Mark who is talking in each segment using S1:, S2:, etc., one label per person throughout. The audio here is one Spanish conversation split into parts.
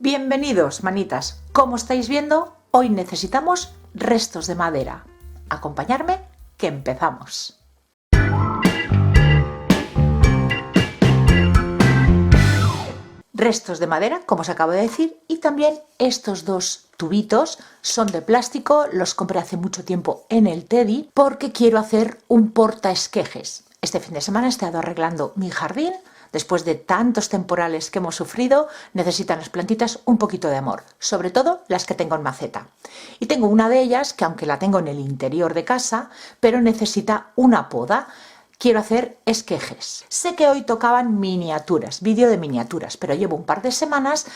S1: Bienvenidos, manitas. Como estáis viendo, hoy necesitamos restos de madera. Acompañadme, que empezamos. Restos de madera, como os acabo de decir, y también estos dos tubitos son de plástico, los compré hace mucho tiempo en el Teddy porque quiero hacer un portaesquejes. Este fin de semana he estado arreglando mi jardín. Después de tantos temporales que hemos sufrido, necesitan las plantitas un poquito de amor, sobre todo las que tengo en maceta. Y tengo una de ellas que, aunque la tengo en el interior de casa, pero necesita una poda. Quiero hacer esquejes. Sé que hoy tocaban miniaturas, vídeo de miniaturas, pero llevo un par de semanas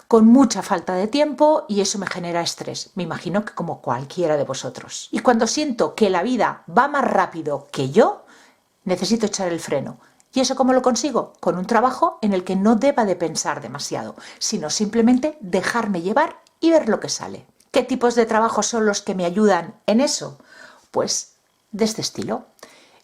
S1: con mucha falta de tiempo y eso me genera estrés. Me imagino que como cualquiera de vosotros. Y cuando siento que la vida va más rápido que yo, necesito echar el freno. ¿Y eso cómo lo consigo? Con un trabajo en el que no deba de pensar demasiado, sino simplemente dejarme llevar y ver lo que sale. ¿Qué tipos de trabajos son los que me ayudan en eso? Pues de este estilo.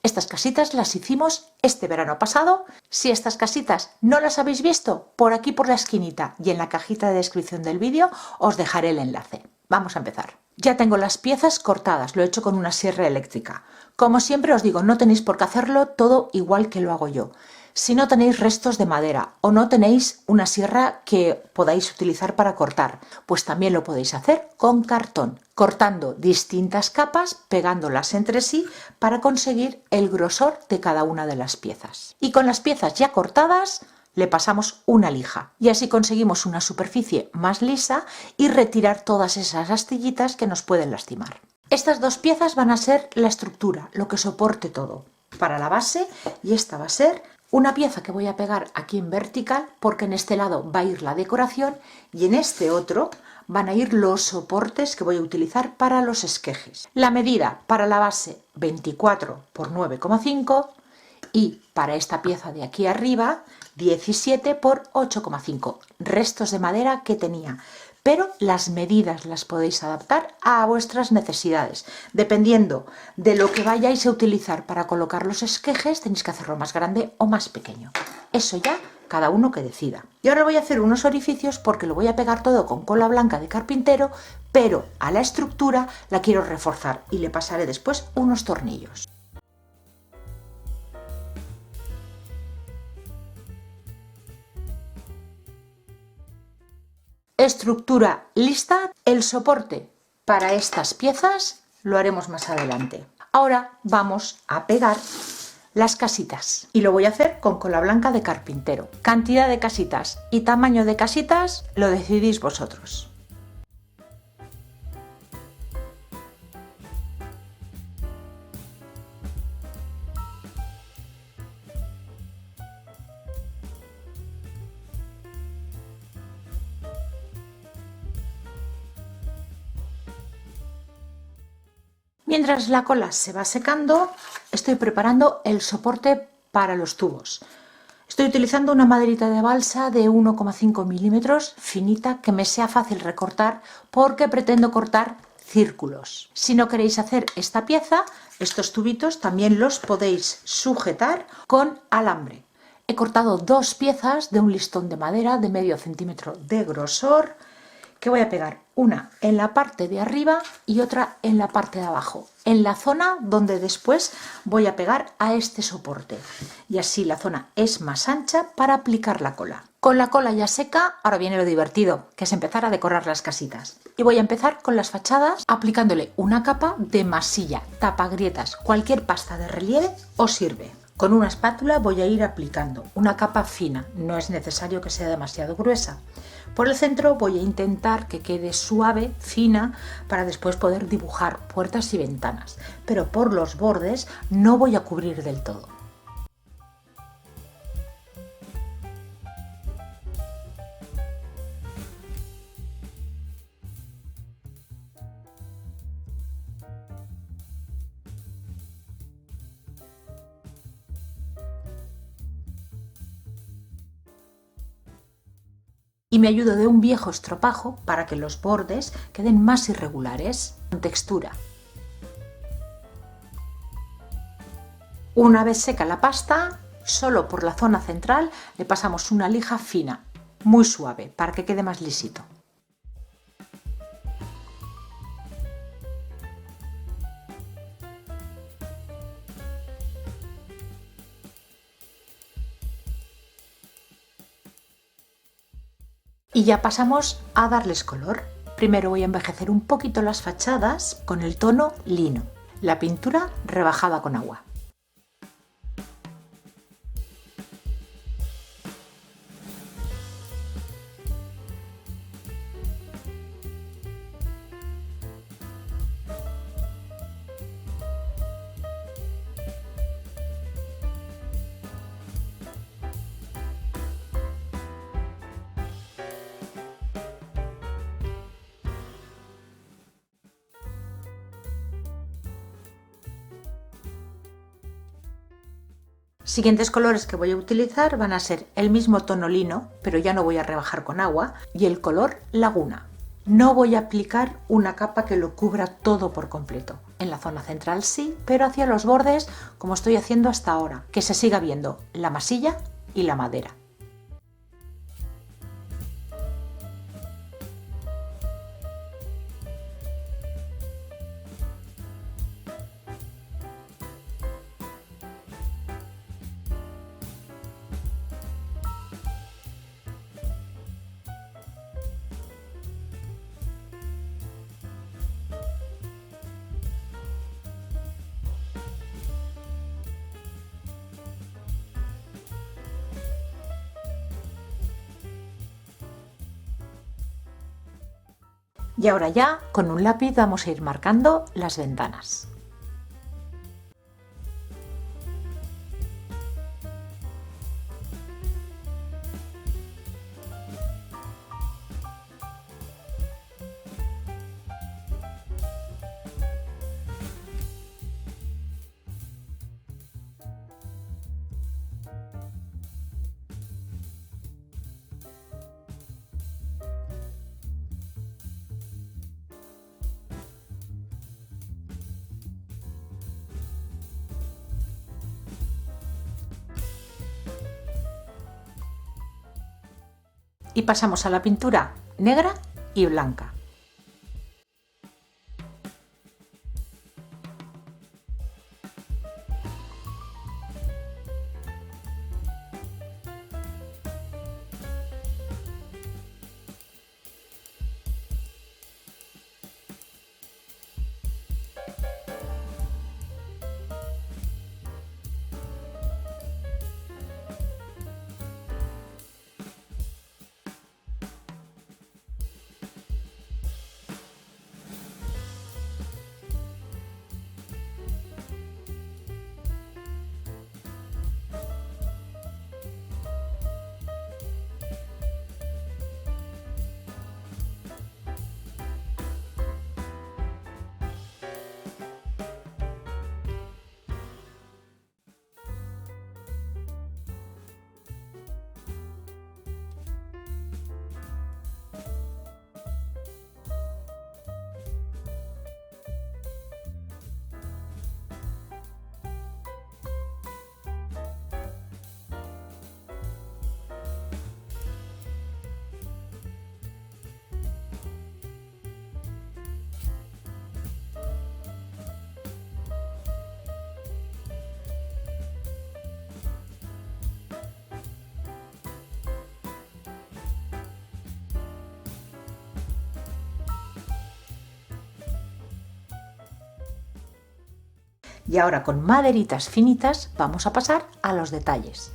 S1: Estas casitas las hicimos este verano pasado. Si estas casitas no las habéis visto, por aquí por la esquinita y en la cajita de descripción del vídeo os dejaré el enlace. Vamos a empezar. Ya tengo las piezas cortadas, lo he hecho con una sierra eléctrica. Como siempre os digo, no tenéis por qué hacerlo todo igual que lo hago yo. Si no tenéis restos de madera o no tenéis una sierra que podáis utilizar para cortar, pues también lo podéis hacer con cartón, cortando distintas capas, pegándolas entre sí para conseguir el grosor de cada una de las piezas. Y con las piezas ya cortadas, le pasamos una lija y así conseguimos una superficie más lisa y retirar todas esas astillitas que nos pueden lastimar. Estas dos piezas van a ser la estructura, lo que soporte todo para la base, y esta va a ser una pieza que voy a pegar aquí en vertical porque en este lado va a ir la decoración y en este otro van a ir los soportes que voy a utilizar para los esquejes. La medida para la base 24 por 9,5 y para esta pieza de aquí arriba 17 por 8,5, restos de madera que tenía, pero las medidas las podéis adaptar a vuestras necesidades. Dependiendo de lo que vayáis a utilizar para colocar los esquejes, tenéis que hacerlo más grande o más pequeño. Eso ya cada uno que decida. Y ahora voy a hacer unos orificios porque lo voy a pegar todo con cola blanca de carpintero, pero a la estructura la quiero reforzar y le pasaré después unos tornillos. Estructura lista. El soporte para estas piezas lo haremos más adelante. Ahora vamos a pegar las casitas y lo voy a hacer con cola blanca de carpintero. Cantidad de casitas y tamaño de casitas lo decidís vosotros. Mientras la cola se va secando, estoy preparando el soporte para los tubos. Estoy utilizando una maderita de balsa de 1,5 milímetros, finita, que me sea fácil recortar porque pretendo cortar círculos. Si no queréis hacer esta pieza, estos tubitos también los podéis sujetar con alambre. He cortado dos piezas de un listón de madera de medio centímetro de grosor, que voy a pegar una en la parte de arriba y otra en la parte de abajo, en la zona donde después voy a pegar a este soporte, y así la zona es más ancha para aplicar la cola. Con la cola ya seca, ahora viene lo divertido, que es empezar a decorar las casitas. Y voy a empezar con las fachadas aplicándole una capa de masilla, tapagrietas, cualquier pasta de relieve os sirve. Con una espátula voy a ir aplicando una capa fina, no es necesario que sea demasiado gruesa. Por el centro voy a intentar que quede suave, fina, para después poder dibujar puertas y ventanas, pero por los bordes no voy a cubrir del todo. Y me ayudo de un viejo estropajo para que los bordes queden más irregulares, con textura. Una vez seca la pasta, solo por la zona central le pasamos una lija fina muy suave para que quede más lisito. Y ya pasamos a darles color. Primero voy a envejecer un poquito las fachadas con el tono lino, la pintura rebajada con agua. Siguientes colores que voy a utilizar van a ser el mismo tono lino, pero ya no voy a rebajar con agua, y el color laguna. No voy a aplicar una capa que lo cubra todo por completo. En la zona central sí, pero hacia los bordes, como estoy haciendo hasta ahora, que se siga viendo la masilla y la madera. Y ahora ya, con un lápiz vamos a ir marcando las ventanas. Y pasamos a la pintura negra y blanca. Y ahora con maderitas finitas vamos a pasar a los detalles.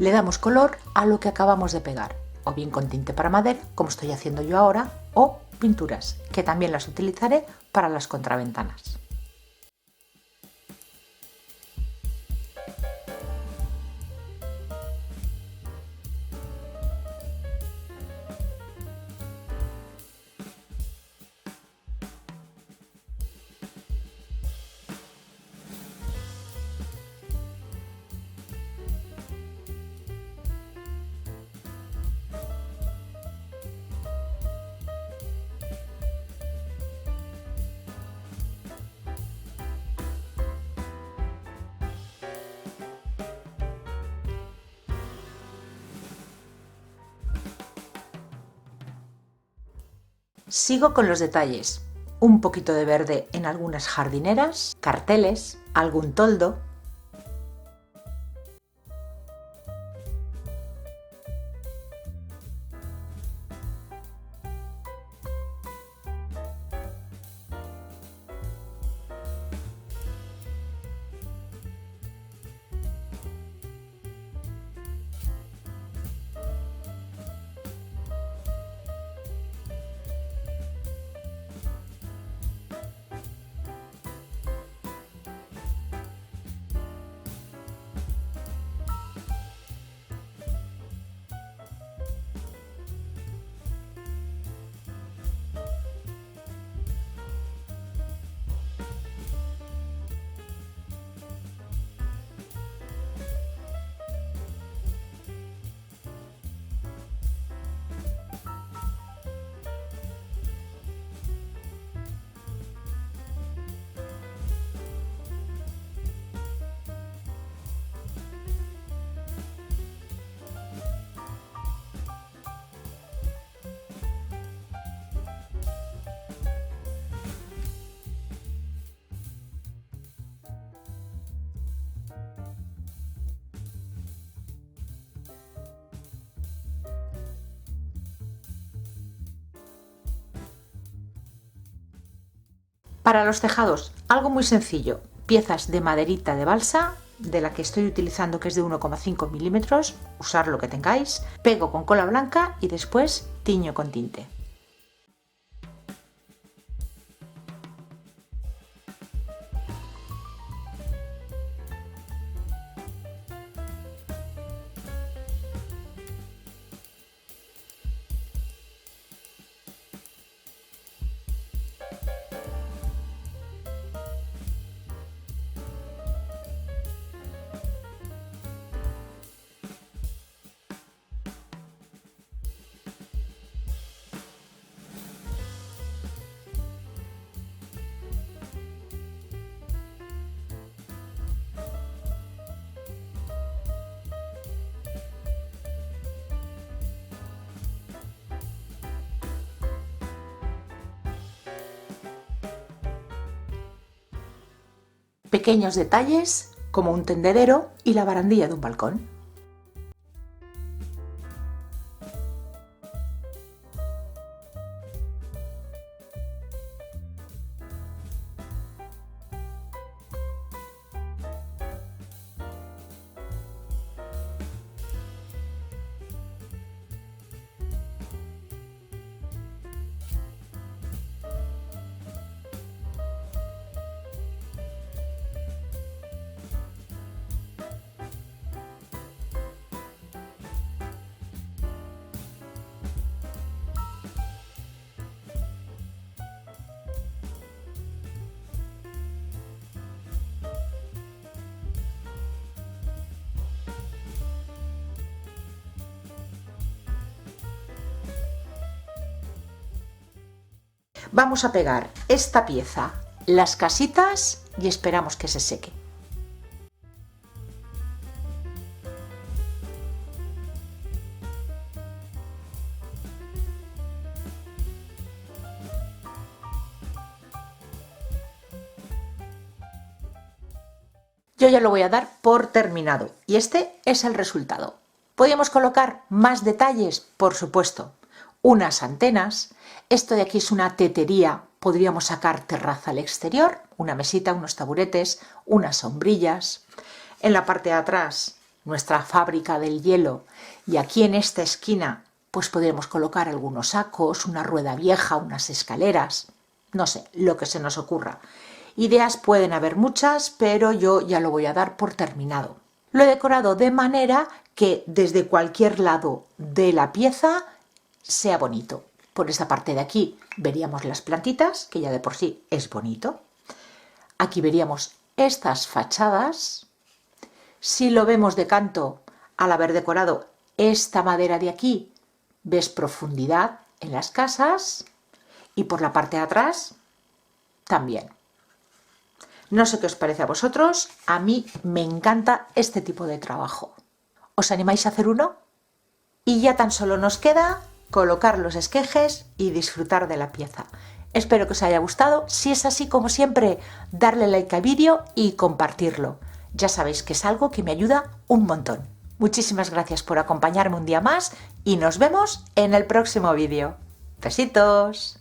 S1: le damos color a lo que acabamos de pegar, o bien con tinte para madera, como estoy haciendo yo ahora, o pinturas, que también las utilizaré para las contraventanas. Sigo con los detalles, un poquito de verde en algunas jardineras, carteles, algún toldo. Para los tejados, algo muy sencillo, piezas de maderita de balsa, de la que estoy utilizando que es de 1,5 milímetros, usar lo que tengáis, pego con cola blanca y después tiño con tinte. Pequeños detalles como un tendedero y la barandilla de un balcón. Vamos a pegar esta pieza, las casitas y esperamos que se seque. Yo ya lo voy a dar por terminado y este es el resultado. ¿Podríamos colocar más detalles? Por supuesto. Unas antenas. Esto de aquí es una tetería. Podríamos sacar terraza al exterior, una mesita, unos taburetes, unas sombrillas. En la parte de atrás nuestra fábrica del hielo, y aquí en esta esquina pues podremos colocar algunos sacos, una rueda vieja, unas escaleras, no sé, lo que se nos ocurra. Ideas pueden haber muchas, pero yo ya lo voy a dar por terminado. Lo he decorado de manera que desde cualquier lado de la pieza sea bonito. Por esta parte de aquí veríamos las plantitas, que ya de por sí es bonito. Aquí veríamos estas fachadas. Si lo vemos de canto, al haber decorado esta madera de aquí, ves profundidad en las casas, y por la parte de atrás también. No sé qué os parece a vosotros, a mí me encanta este tipo de trabajo. ¿Os animáis a hacer uno? Y ya tan solo nos queda colocar los esquejes y disfrutar de la pieza. Espero que os haya gustado. Si es así, como siempre, darle like al vídeo y compartirlo. Ya sabéis que es algo que me ayuda un montón. Muchísimas gracias por acompañarme un día más y nos vemos en el próximo vídeo. ¡Besitos!